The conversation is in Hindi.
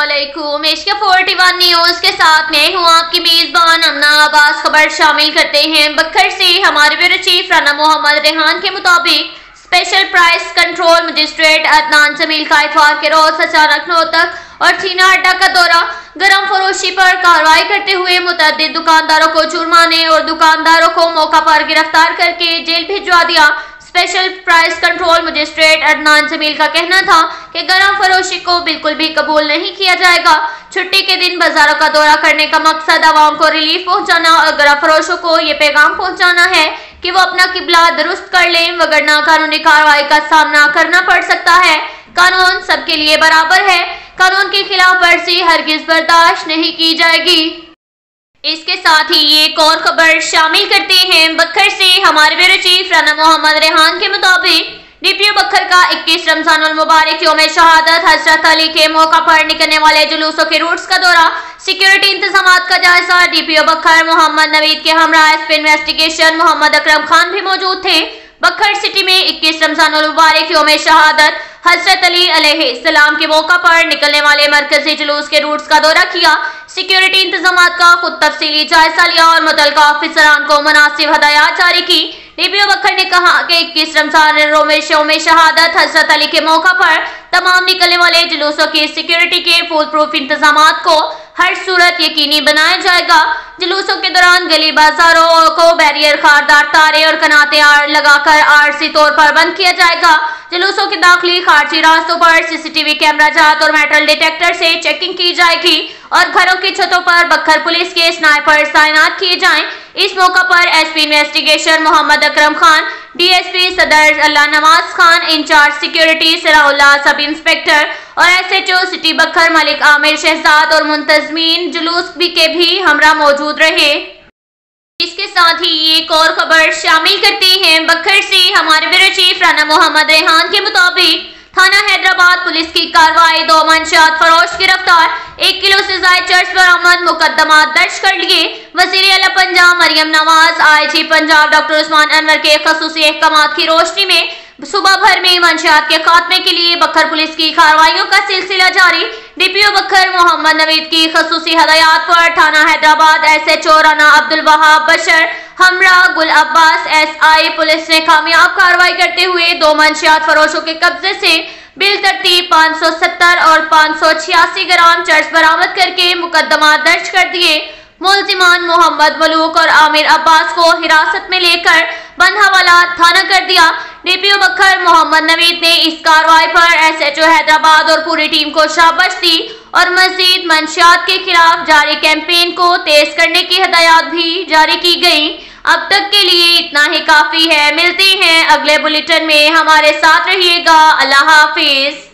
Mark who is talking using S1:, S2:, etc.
S1: अस्सलामुअलैकुम। एशिया 41 न्यूज के साथ मैं हूँ आपकी मेजबान अमना अब्बास। खबर शामिल करते हैं बखर से। हमारे ब्यूरो चीफ राना मोहम्मद रेहान के मुताबिक special price control magistrate Adnan Jameel का इतवार के रोज अचानक नौतक और चीना अड्डा का दौरा गरम फरोशी पर कार्रवाई करते हुए मुतअद्दिद दुकानदारों को जुर्माने और दुकानदारों को मौका पर गिरफ्तार करके जेल भिजवा दिया। Special price control magistrate Adnan Jameel का कहना था कि गरम फरोशी को बिल्कुल भी कबूल नहीं किया जाएगा। छुट्टी के दिन बाजारों का दौरा करने का मकसद आवाम को रिलीफ पहुंचाना और गरम फरोशों को ये पैगाम पहुंचाना है कि वो अपना किबला दुरुस्त कर लें, वगरना कानूनी कार्रवाई का सामना करना पड़ सकता है। कानून सबके लिए बराबर है। कानून की खिलाफ वर्जी हरगिज बर्दाश्त नहीं की जाएगी। इसके साथ ही ये एक और खबर शामिल करते हैं बखर से। हमारे ब्यूरो चीफ राना मोहम्मद रेहान के मुताबिक डीपीओ बखर का 21 रमजानुल मुबारक यौम शहादत हजरत अली के मौका पर निकलने वाले जुलूसों के रूट्स का दौरा, सिक्योरिटी इंतजाम का जायजा। डीपीओ बखर मोहम्मद नवीद के हमरा एसपी इन्वेस्टिगेशन मोहम्मद अकरम खान भी मौजूद थे। बखर सिटी में 21 रमजानुल मुबारक यौम शहादत हजरत अली अलैहिस्सलाम के मौका पर निकलने वाले मरकजी जुलूस के रूट्स का दौरा किया, सिक्योरिटी इंतजाम का खुद तफसीली जायजा लिया और मुतल्लिका ऑफिसरान को मुनासिब हदायत जारी की। डीपीओ बखर ने कहा कि 21 रमजान यौम शहादत हजरत अली के मौका पर तमाम निकलने वाले जुलूसों की सिक्योरिटी के फुल प्रूफ इंतजाम को हर सूरत यकीनी बनाया जाएगा। जुलूसों के दौरान गली बाजारों को बैरियर, खारदार तारे और कनाते लगाकर आरसी तौर पर बंद किया जाएगा। जुलूसों के दाखिली खारजी रास्तों पर सीसीटीवी कैमरा जात और मेटल डिटेक्टर से चेकिंग की जाएगी और घरों की छतों पर बखर पुलिस के स्नाइपर तैनात किए जाएं। इस मौका पर SP investigation Mohammad Akram Khan, DSP Sadar Allah Nawaz Khan, incharge security Siraullah, sub inspector और एसएचओ सिटी बखर मलिक आमिर शहजाद और मुंतजमीन जुलूस के भी हमरा मौजूद रहे। इसके साथ ही एक और खबर शामिल करते हैं बखर से। हमारे ब्यूरो चीफ राना मोहम्मद रेहान के मुताबिक थाना हैदराबाद पुलिस की कार्रवाई, 2 मंशियात फरोश गिरफ्तार, 1 किलो से ज्यादा चर्च बरामद, मुकदमा दर्ज कर लिए। वजीर आला पंजाब मरियम नवाज, आईजी पंजाब डॉक्टर उस्मान अनवर के खसूसी अहकामात की रोशनी में सुबह भर में मंशियात के खात्मे के लिए बखर पुलिस की कार्रवाइयों का सिलसिला जारी। डीपीओ बखर मोहम्मद नवीद की खसूसी हदायत पर थाना हैदराबाद एसएचओ राना अब्दुल वहाब बशर, हमरा गुल अब्बास एसआई पुलिस ने कामयाब कार्रवाई करते हुए 2 मंशियात फरोशों के कब्जे से बिल तरतीब 570 और 586 ग्राम चर्च बरामद करके मुकदमा दर्ज कर दिए। मुल्जिमान मोहम्मद मलूक और आमिर अब्बास को हिरासत में लेकर बंद हवाला थाना कर दिया। डीपीओ बखर मोहम्मद नवीद ने इस कार्रवाई पर एसएचओ हैदराबाद और पूरी टीम को शाबाश दी और मजीद मंशियात के खिलाफ जारी कैंपेन को तेज करने की हदायत भी जारी की गई। अब तक के लिए इतना ही काफी है। मिलते हैं अगले बुलेटिन में, हमारे साथ रहिएगा। अल्लाह हाफिज।